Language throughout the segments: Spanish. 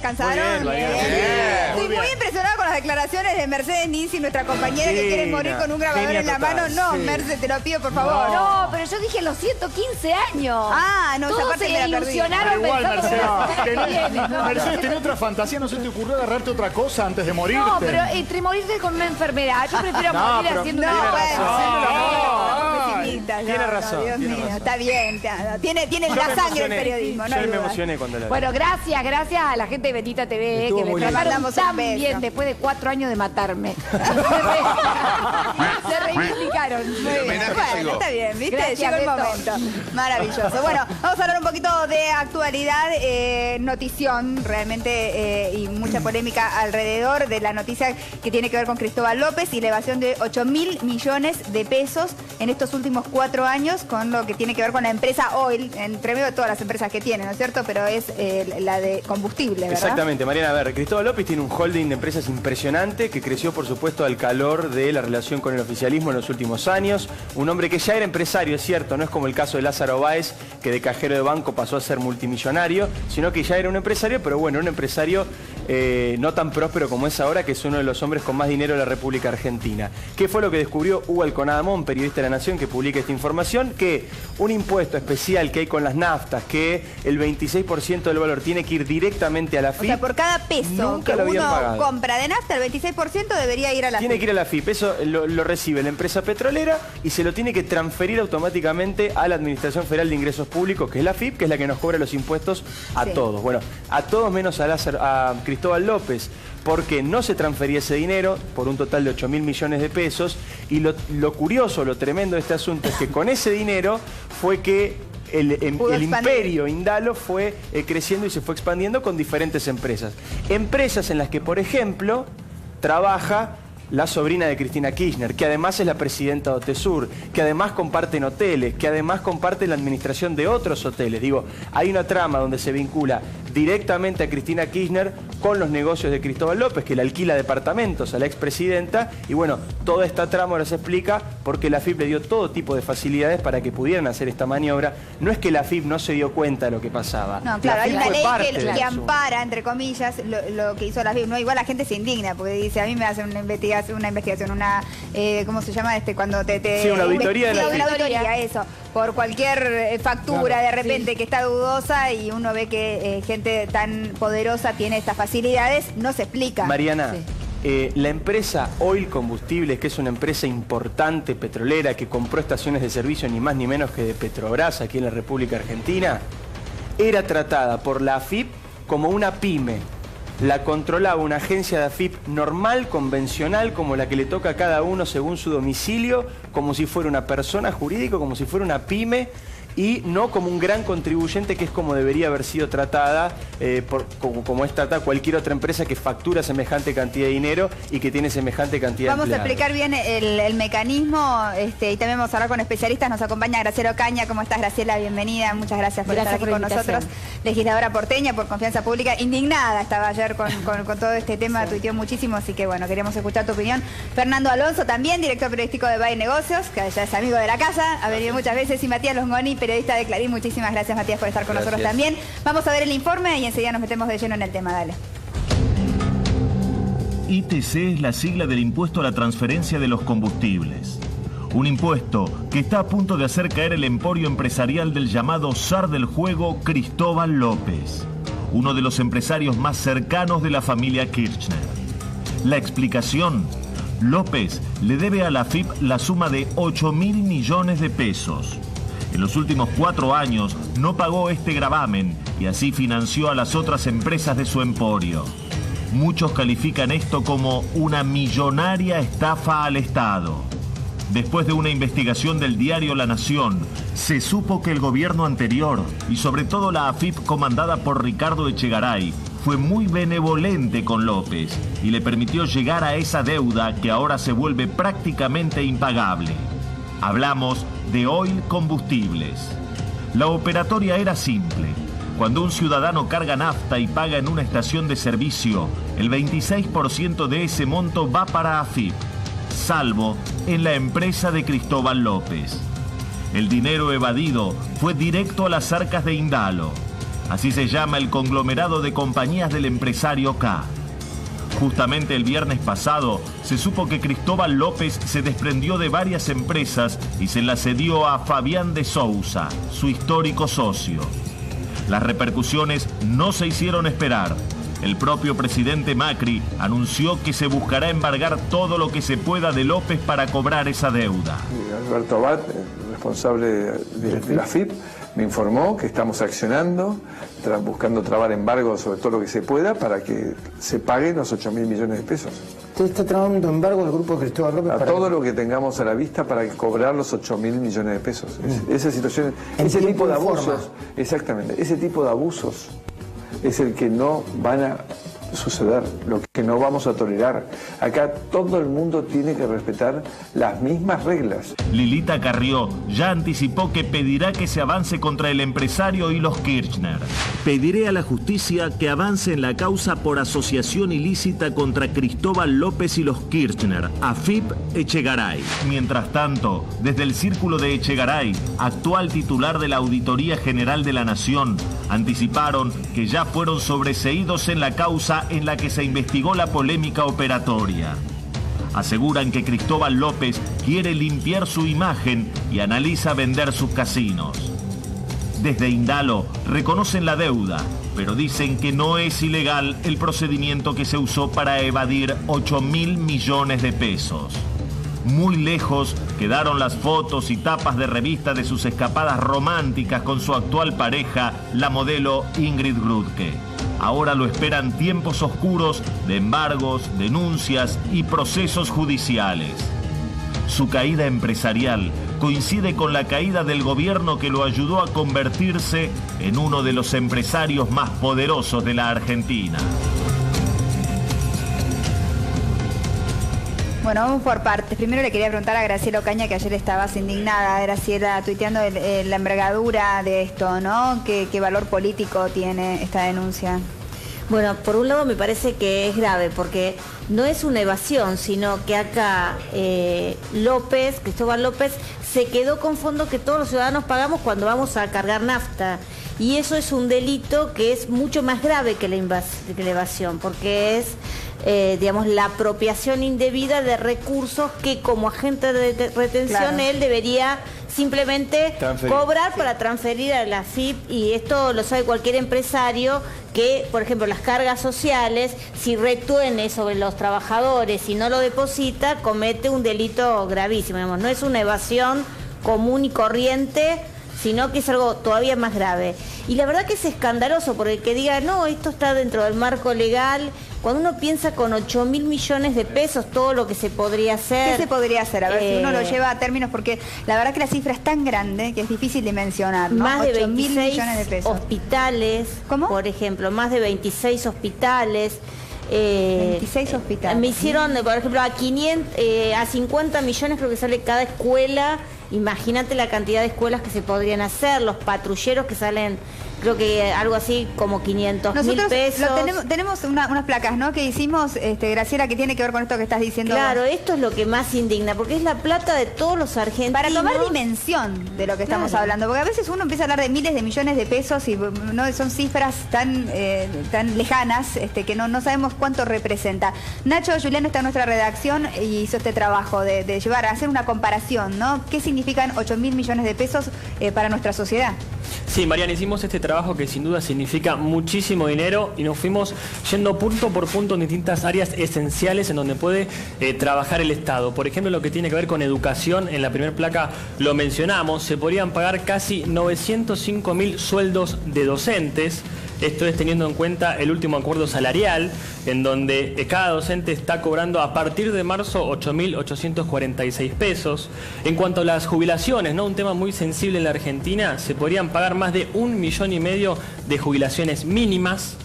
¿Cansaron? Muy bien, Estoy muy impresionada con las declaraciones de Mercedes Ninzi, nuestra compañera que quiere morir con un grabador en la mano. No, Mercedes, te lo pido, por favor. No, pero yo dije los 115 años. Ah, no, esa todos parte se me la perdí. ilusionaron Igual, pensando Mercedes, tenés otra fantasía, ¿no se te ocurrió agarrarte otra cosa antes de morirte? No, pero entre morirte con una enfermedad, yo prefiero morir haciendo No, una tiene razón. Dios mío, está bien. Tiene la sangre del periodismo, no hay Yo me duda. emocioné cuando la vi. Bueno, gracias a la gente de Bendita TV que me trataron tan bien después de 4 años de matarme. Se reivindicaron. Muy bien. Bueno, está bien, ¿viste? Gracias, Llegó el Beto. momento. Maravilloso. Bueno, vamos a hablar un poquito de actualidad, notición realmente y mucha polémica alrededor de la noticia que tiene que ver con Cristóbal López y la evasión de 8.000 millones de pesos en estos últimos 4 años con lo que tiene que ver con la empresa Oil, entre medio de todas las empresas que tiene, ¿no es cierto? Pero es la de combustible, ¿verdad? Exactamente, Mariana. A ver, Cristóbal López tiene un holding de empresas impresionante que creció, por supuesto, al calor de la relación con el oficialismo en los últimos años. Un hombre que ya era empresario, es cierto, no es como el caso de Lázaro Báez, que de cajero de banco pasó a ser multimillonario, sino que ya era un empresario, pero bueno, un empresario no tan próspero como es ahora, que es uno de los hombres con más dinero de la República Argentina. ¿Qué fue lo que descubrió Hugo Alconadamón, periodista de La Nación, que publica esta información? Que un impuesto especial que hay con las naftas, que el 26% del valor tiene que ir directamente a la FIP. O sea, por cada peso nunca que lo habían uno pagado. compra de nafta, el 26% debería ir a la Tiene FIP. que ir a la FIP, eso lo recibe la empresa petrolera y se lo tiene que transferir automáticamente a la Administración Federal de Ingresos Públicos, que es la FIP, que es la que nos cobra los impuestos a todos. Bueno, a todos menos a Cristóbal López, porque no se transfería ese dinero por un total de 8.000 millones de pesos. Y lo curioso, lo tremendo de este asunto es que con ese dinero fue que el imperio Indalo fue creciendo y se fue expandiendo con diferentes empresas. Empresas en las que, por ejemplo, trabaja la sobrina de Cristina Kirchner, que además es la presidenta de Otesur, que además comparten hoteles, que además comparten la administración de otros hoteles. Digo, hay una trama donde se vincula directamente a Cristina Kirchner con los negocios de Cristóbal López, que le alquila departamentos a la expresidenta, y bueno, toda esta trama ahora se explica porque la FIP le dio todo tipo de facilidades para que pudieran hacer esta maniobra. No es que la FIP no se dio cuenta de lo que pasaba. No, claro, La hay FIP una fue ley parte que de eso. ampara, entre comillas, lo que hizo la FIP. No, igual la gente se indigna porque dice, a mí me hacen una investigación, ¿cómo se llama? Cuando te Sí, una auditoría de la una FIP. auditoría, eso. Por cualquier factura de repente que está dudosa y uno ve que gente tan poderosa tiene estas facilidades, no se explica. Mariana, la empresa Oil Combustibles, que es una empresa importante petrolera que compró estaciones de servicio ni más ni menos que de Petrobras aquí en la República Argentina, era tratada por la AFIP como una pyme. La controlaba una agencia de AFIP normal, convencional, como la que le toca a cada uno según su domicilio, como si fuera una persona jurídica, como si fuera una pyme, y no como un gran contribuyente, que es como debería haber sido tratada, como es tratada cualquier otra empresa que factura semejante cantidad de dinero y que tiene semejante cantidad de Vamos a empleados. explicar bien el mecanismo y también vamos a hablar con especialistas. Nos acompaña Graciela Ocaña. ¿Cómo estás, Graciela? Bienvenida. Muchas gracias por estar aquí con nosotros. Legisladora porteña por Confianza Pública. Indignada estaba ayer con todo este tema, tuiteó muchísimo, así que bueno, queremos escuchar tu opinión. Fernando Alonso también, director periodístico de Bay Negocios, que ya es amigo de la casa, ha venido muchas veces, y Matías Longoni, periodista de Clarín. Muchísimas gracias, Matías, por estar con nosotros también. Vamos a ver el informe y enseguida nos metemos de lleno en el tema. Dale. ITC es la sigla del impuesto a la transferencia de los combustibles. Un impuesto que está a punto de hacer caer el emporio empresarial del llamado zar del juego, Cristóbal López, uno de los empresarios más cercanos de la familia Kirchner. La explicación: López le debe a la FIP la suma de 8.000 millones de pesos. En los últimos 4 años no pagó este gravamen y así financió a las otras empresas de su emporio. Muchos califican esto como una millonaria estafa al Estado. Después de una investigación del diario La Nación, se supo que el gobierno anterior, y sobre todo la AFIP comandada por Ricardo Echegaray, fue muy benevolente con López y le permitió llegar a esa deuda que ahora se vuelve prácticamente impagable. Hablamos de Oil Combustibles. La operatoria era simple. Cuando un ciudadano carga nafta y paga en una estación de servicio, el 26% de ese monto va para AFIP, salvo en la empresa de Cristóbal López. El dinero evadido fue directo a las arcas de Indalo. Así se llama el conglomerado de compañías del empresario K. Justamente el viernes pasado se supo que Cristóbal López se desprendió de varias empresas y se las cedió a Fabián de Sousa, su histórico socio. Las repercusiones no se hicieron esperar. El propio presidente Macri anunció que se buscará embargar todo lo que se pueda de López para cobrar esa deuda. Alberto Abad, el responsable de la FIP, me informó que estamos accionando, buscando trabar embargos sobre todo lo que se pueda para que se paguen los 8.000 millones de pesos. ¿Usted está trabajando embargo al grupo de Cristóbal López? A todo lo que tengamos a la vista para cobrar los 8.000 millones de pesos. Esa situación, ese tipo de abusos, exactamente, ese tipo de abusos es el que no van a suceder, lo que no vamos a tolerar. Acá todo el mundo tiene que respetar las mismas reglas. Lilita Carrió ya anticipó que pedirá que se avance contra el empresario y los Kirchner. Pediré a la justicia que avance en la causa por asociación ilícita contra Cristóbal López y los Kirchner, AFIP Echegaray. Mientras tanto, desde el Círculo de Echegaray, actual titular de la Auditoría General de la Nación, anticiparon que ya fueron sobreseídos en la causa en la que se investigó la polémica operatoria. Aseguran que Cristóbal López quiere limpiar su imagen y analiza vender sus casinos. Desde Indalo reconocen la deuda, pero dicen que no es ilegal el procedimiento que se usó para evadir 8.000 millones de pesos. Muy lejos quedaron las fotos y tapas de revista de sus escapadas románticas con su actual pareja, la modelo Ingrid Grutke. Ahora lo esperan tiempos oscuros de embargos, denuncias y procesos judiciales. Su caída empresarial coincide con la caída del gobierno que lo ayudó a convertirse en uno de los empresarios más poderosos de la Argentina. Bueno, vamos por partes. Primero le quería preguntar a Graciela Ocaña, que ayer estabas indignada, Graciela, tuiteando la envergadura de esto, ¿no? ¿Qué valor político tiene esta denuncia? Bueno, por un lado me parece que es grave, porque no es una evasión, sino que acá Cristóbal López, se quedó con fondos que todos los ciudadanos pagamos cuando vamos a cargar nafta. Y eso es un delito que es mucho más grave que la evasión, porque es digamos, la apropiación indebida de recursos que como agente de retención, claro, él debería simplemente cobrar para transferir a la FIP, y esto lo sabe cualquier empresario que, por ejemplo, las cargas sociales, si retuene sobre los trabajadores y no lo deposita, comete un delito gravísimo. Digamos, no es una evasión común y corriente, sino que es algo todavía más grave. Y la verdad que es escandaloso, porque el que diga, no, esto está dentro del marco legal, cuando uno piensa con 8.000 millones de pesos todo lo que se podría hacer. ¿Qué se podría hacer? A ver si uno lo lleva a términos, porque la verdad que la cifra es tan grande que es difícil de mencionar, ¿no? Más de 26 millones de pesos. Hospitales, ¿cómo? Por ejemplo, más de 26 hospitales. 26 hospitales. Me hicieron, por ejemplo, a 50 millones creo que sale cada escuela. Imagínate la cantidad de escuelas que se podrían hacer, los patrulleros que salen, creo que algo así como 500.000 pesos. Tenemos unas placas, ¿no?, que hicimos, Graciela, que tiene que ver con esto que estás diciendo. Claro, esto es lo que más indigna, porque es la plata de todos los argentinos. Para tomar dimensión de lo que estamos hablando, porque a veces uno empieza a hablar de miles de millones de pesos y no son cifras tan lejanas, que no sabemos cuánto representa. Nacho Juliano está en nuestra redacción y hizo este trabajo de llevar a hacer una comparación, ¿no? ¿Qué significan 8.000 millones de pesos para nuestra sociedad? Sí, Mariana, hicimos este trabajo que sin duda significa muchísimo dinero y nos fuimos yendo punto por punto en distintas áreas esenciales en donde puede trabajar el Estado. Por ejemplo, lo que tiene que ver con educación, en la primera placa lo mencionamos, se podrían pagar casi 905.000 sueldos de docentes. Esto es teniendo en cuenta el último acuerdo salarial, en donde cada docente está cobrando a partir de marzo 8.846 pesos. En cuanto a las jubilaciones, ¿no?, un tema muy sensible en la Argentina, se podrían pagar más de 1,5 millones de jubilaciones mínimas.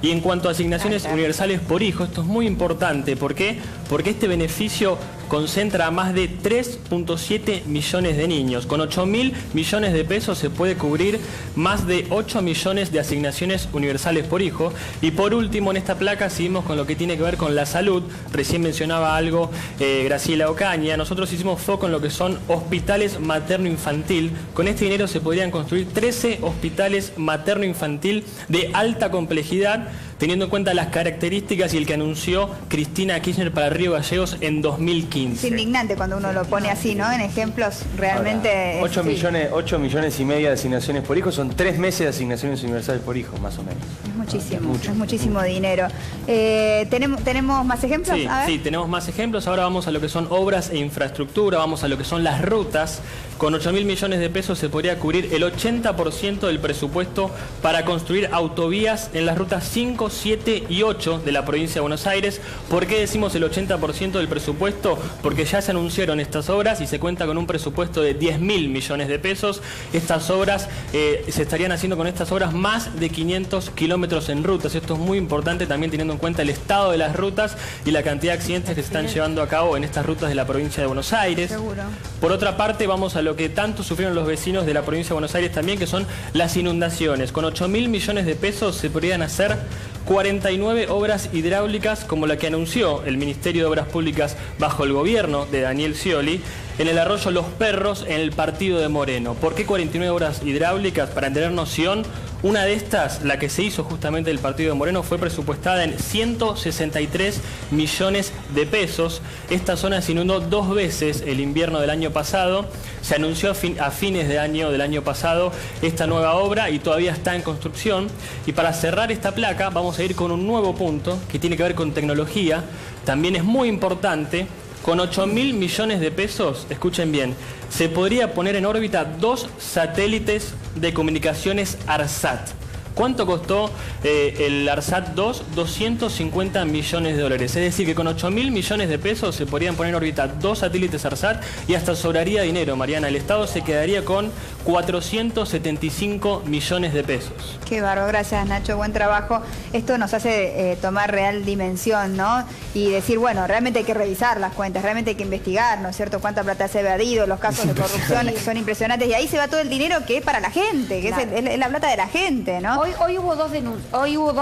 Y en cuanto a asignaciones universales por hijo, esto es muy importante. ¿Por qué? Porque este beneficio concentra a más de 3.7 millones de niños. Con 8.000 millones de pesos se puede cubrir más de 8 millones de asignaciones universales por hijo. Y por último, en esta placa seguimos con lo que tiene que ver con la salud. Recién mencionaba algo Graciela Ocaña. Nosotros hicimos foco en lo que son hospitales materno-infantil. Con este dinero se podrían construir 13 hospitales materno-infantil de alta complejidad, teniendo en cuenta las características y el que anunció Cristina Kirchner para Río Gallegos en 2015. Es indignante cuando uno lo pone así, ¿no? En ejemplos realmente... Ahora, 8 millones y medio de asignaciones por hijo son 3 meses de asignaciones universales por hijo, más o menos. Es muchísimo, es muchísimo dinero. ¿Tenemos más ejemplos? Sí, sí, tenemos más ejemplos. Ahora vamos a lo que son obras e infraestructura, vamos a lo que son las rutas. Con 8.000 millones de pesos se podría cubrir el 80% del presupuesto para construir autovías en las rutas 5, 7 y 8 de la provincia de Buenos Aires. ¿Por qué decimos el 80% del presupuesto? Porque ya se anunciaron estas obras y se cuenta con un presupuesto de 10.000 millones de pesos. Estas obras, se estarían haciendo con estas obras más de 500 kilómetros en rutas. Esto es muy importante también teniendo en cuenta el estado de las rutas y la cantidad de accidentes que se están llevando a cabo en estas rutas de la provincia de Buenos Aires. Seguro. Por otra parte, vamos a lo que tanto sufrieron los vecinos de la provincia de Buenos Aires también, que son las inundaciones. Con 8.000 millones de pesos se podrían hacer 49 obras hidráulicas como la que anunció el Ministerio de Obras Públicas bajo el gobierno de Daniel Scioli en el arroyo Los Perros en el partido de Moreno. ¿Por qué 49 obras hidráulicas? Para tener noción, una de estas, la que se hizo justamente del partido de Moreno, fue presupuestada en 163 millones de pesos. Esta zona se inundó 2 veces el invierno del año pasado. Se anunció a fines de año del año pasado esta nueva obra y todavía está en construcción. Y para cerrar esta placa vamos a ir con un nuevo punto que tiene que ver con tecnología. También es muy importante. Con 8.000 millones de pesos, escuchen bien, se podría poner en órbita 2 satélites de comunicaciones ARSAT. ¿Cuánto costó el ARSAT 2? 250 millones de dólares. Es decir, que con 8.000 millones de pesos se podrían poner en órbita 2 satélites ARSAT y hasta sobraría dinero, Mariana. El Estado se quedaría con 475 millones de pesos. Qué bárbaro, gracias Nacho, buen trabajo. Esto nos hace tomar real dimensión, ¿no? Y decir, bueno, realmente hay que revisar las cuentas, realmente hay que investigar, ¿no es cierto? Cuánta plata se ha evadido, los casos de corrupción son impresionantes y ahí se va todo el dinero que es para la gente, que claro, es la plata de la gente, ¿no? Hoy hubo dos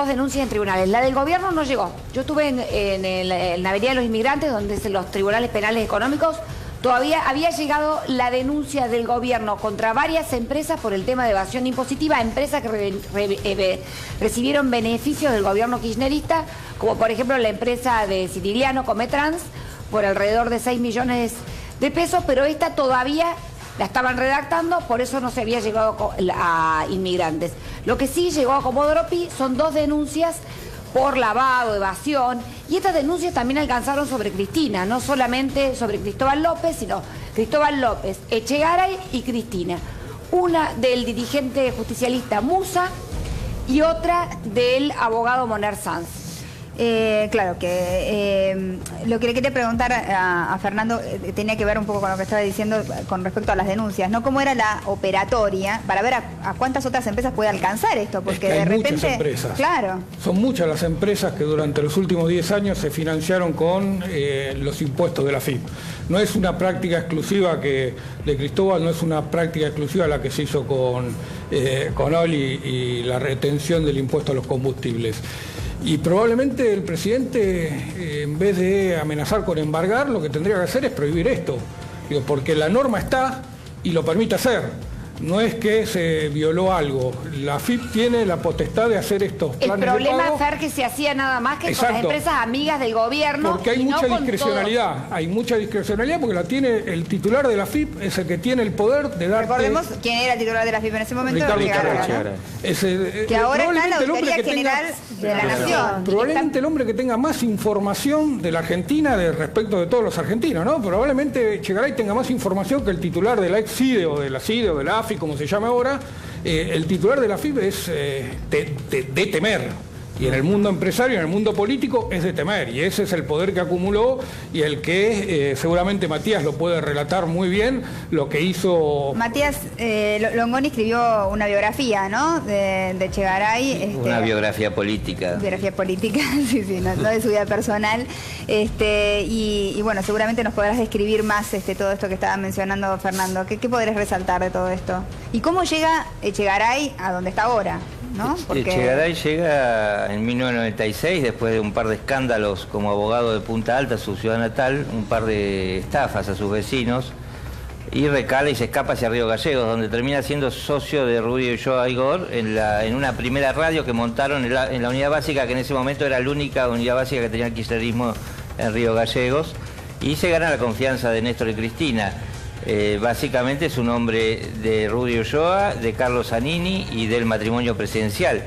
denuncias en tribunales. La del gobierno no llegó. Yo estuve en la Avenida de los Inmigrantes, donde es los tribunales penales económicos. Todavía había llegado la denuncia del gobierno contra varias empresas por el tema de evasión impositiva, empresas que recibieron beneficios del gobierno kirchnerista, como por ejemplo la empresa de Siciliano, Cometrans, por alrededor de 6 millones de pesos, pero esta todavía la estaban redactando, por eso no se había llegado a Inmigrantes. Lo que sí llegó a Comodoro Pi son 2 denuncias por lavado, evasión, y estas denuncias también alcanzaron sobre Cristina, no solamente sobre Cristóbal López, sino Cristóbal López, Echegaray y Cristina. Una del dirigente justicialista Musa y otra del abogado Moner Sanz. Claro, que lo que le quería preguntar a Fernando tenía que ver un poco con lo que estaba diciendo con respecto a las denuncias, ¿no? ¿Cómo era la operatoria para ver a cuántas otras empresas puede alcanzar esto? Porque hay de repente... muchas empresas. Claro. Son muchas las empresas que durante los últimos 10 años se financiaron con los impuestos de la FIP. No es una práctica exclusiva de Cristóbal, no es una práctica exclusiva la que se hizo con Oli y la retención del impuesto a los combustibles. Y probablemente el presidente, en vez de amenazar con embargar, lo que tendría que hacer es prohibir esto. Porque la norma está y lo permite hacer. No es que se violó algo. La FIP tiene la potestad de hacer estos planes de pago. El problema es ser que se hacía nada más que Exacto, con las empresas amigas del gobierno. Porque hay mucha discrecionalidad. Hay mucha discrecionalidad porque la tiene el titular de la FIP, es el que tiene el poder de darte... Recordemos quién era el titular de la FIP en ese momento. Ricardo Echegaray, ¿no? Que ahora está en la Auditoría General de la Nación. Probablemente el hombre que tenga más información de la Argentina respecto de todos los argentinos, ¿no? Probablemente Echegaray tenga más información que el titular de la ex CIDE o de la CIDE o de la AFI, como se llama ahora. El titular de la FIP es de temer. Y en el mundo empresario, en el mundo político, es de temer. Y ese es el poder que acumuló y el que seguramente Matías lo puede relatar muy bien, lo que hizo... Matías Longoni escribió una biografía, ¿no? De Echegaray. Una biografía política. Biografía política, sí, no de su vida personal. Y bueno, seguramente nos podrás describir más todo esto que estaba mencionando Fernando. ¿Qué podrás resaltar de todo esto? ¿Y cómo llega Echegaray a donde está ahora? ¿No? Porque... Echegaray llega en 1996, después de un par de escándalos como abogado de Punta Alta, su ciudad natal, un par de estafas a sus vecinos, y recala y se escapa hacia Río Gallegos, donde termina siendo socio de Rudy Ulloa Igor en una primera radio que montaron en la unidad básica, que en ese momento era la única unidad básica que tenía el kirchnerismo en Río Gallegos, y se gana la confianza de Néstor y Cristina. Básicamente es un hombre de Rudy Ulloa, de Carlos Zanini y del matrimonio presidencial,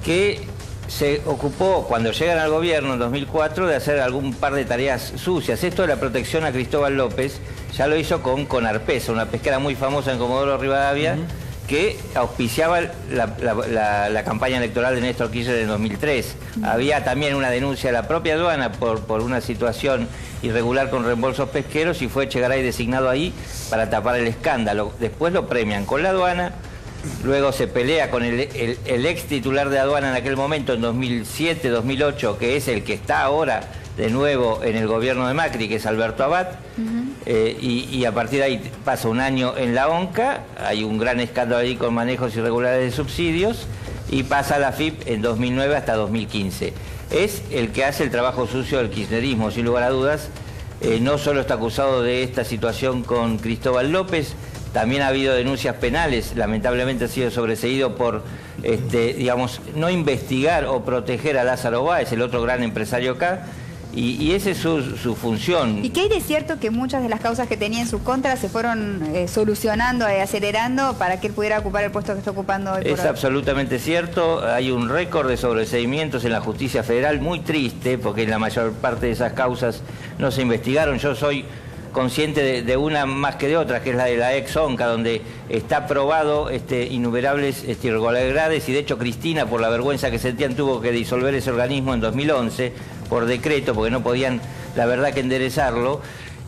que se ocupó, cuando llegan al gobierno en 2004, de hacer algún par de tareas sucias. Esto de la protección a Cristóbal López ya lo hizo con Conarpesa, una pesquera muy famosa en Comodoro Rivadavia, que auspiciaba la campaña electoral de Néstor Kirchner en 2003. Había también una denuncia de la propia aduana por una situación irregular con reembolsos pesqueros, y fue Echegaray designado ahí para tapar el escándalo. Después lo premian con la aduana, luego se pelea con el ex titular de aduana en aquel momento, en 2007-2008, que es el que está ahora de nuevo en el gobierno de Macri, que es Alberto Abad, y a partir de ahí pasa un año en la ONCA, hay un gran escándalo ahí con manejos irregulares de subsidios, y pasa a la FIP en 2009 hasta 2015. Es el que hace el trabajo sucio del kirchnerismo, sin lugar a dudas. No solo está acusado de esta situación con Cristóbal López, también ha habido denuncias penales, lamentablemente ha sido sobreseído por, digamos, no investigar o proteger a Lázaro Báez, el otro gran empresario acá, y esa es su función. ¿Y qué hay de cierto que muchas de las causas que tenía en su contra se fueron solucionando y acelerando para que él pudiera ocupar el puesto que está ocupando hoy por hoy? Es absolutamente cierto. Hay un récord de sobreseimientos en la justicia federal muy triste, porque la mayor parte de esas causas no se investigaron. Yo soy consciente de una más que de otra, que es la de la ex ONCA, donde está probado innumerables irregularidades, y de hecho Cristina, por la vergüenza que sentían, tuvo que disolver ese organismo en 2011 por decreto, porque no podían, la verdad, que enderezarlo.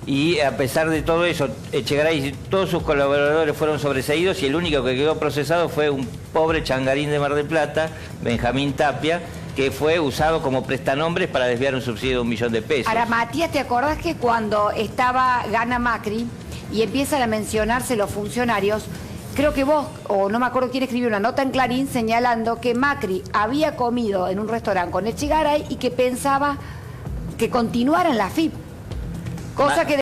Y a pesar de todo eso, Echegaray y todos sus colaboradores fueron sobreseídos, y el único que quedó procesado fue un pobre changarín de Mar del Plata, Benjamín Tapia, que fue usado como prestanombres para desviar un subsidio de 1 millón de pesos. Ahora, Matías, ¿te acordás que cuando gana Macri y empiezan a mencionarse los funcionarios, creo que vos, o no me acuerdo quién escribió una nota en Clarín señalando que Macri había comido en un restaurante con Echegaray y que pensaba que continuara en la FIP? Cosa que